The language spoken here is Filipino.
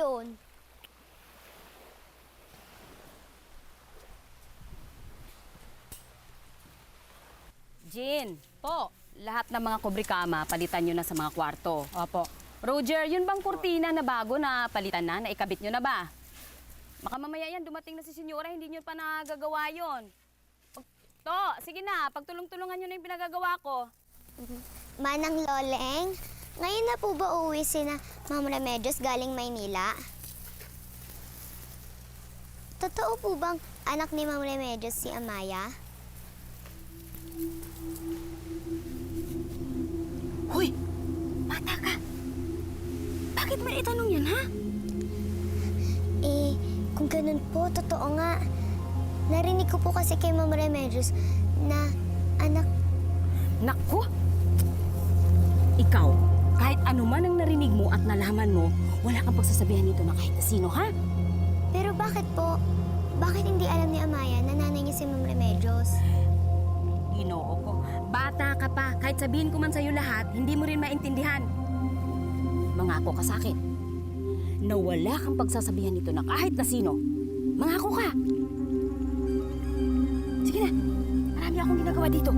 yun? Jean, po, lahat ng mga kubrikama, palitan nyo na sa mga kwarto. Opo. Roger, yun bang kurtina na bago na palitan na, naikabit nyo na ba? Baka mamaya yan, dumating na si Senyora, hindi nyo pa nagagawa yun. To, sige na, pagtulong-tulungan nyo na yung pinagagawa ko. Manang Loleng, ngayon na po ba uuwi si na Ma'am Remedios galing Maynila? Totoo po bang anak ni Ma'am Remedios si Amaya? Hoy, bata ka. Bakit mo itanong yan, ha? Kung ganun po, totoo nga. Narinig ko po kasi kay Ma'am Remedios na anak... Naku! Ikaw, kahit ano man ang narinig mo at nalaman mo, wala kang pagsasabihan nito na kahit na sino, ha? Pero bakit po? Bakit hindi alam ni Amaya na nanay niya si Ma'am Remedios? Ginoo ko. Bata ka pa. Kahit sabihin ko man sa'yo lahat, hindi mo rin maintindihan. Mangako ka sa akin na wala kang pagsasabihan nito na kahit na sino. Mangako ka. Sige na. Marami akong ginagawa dito.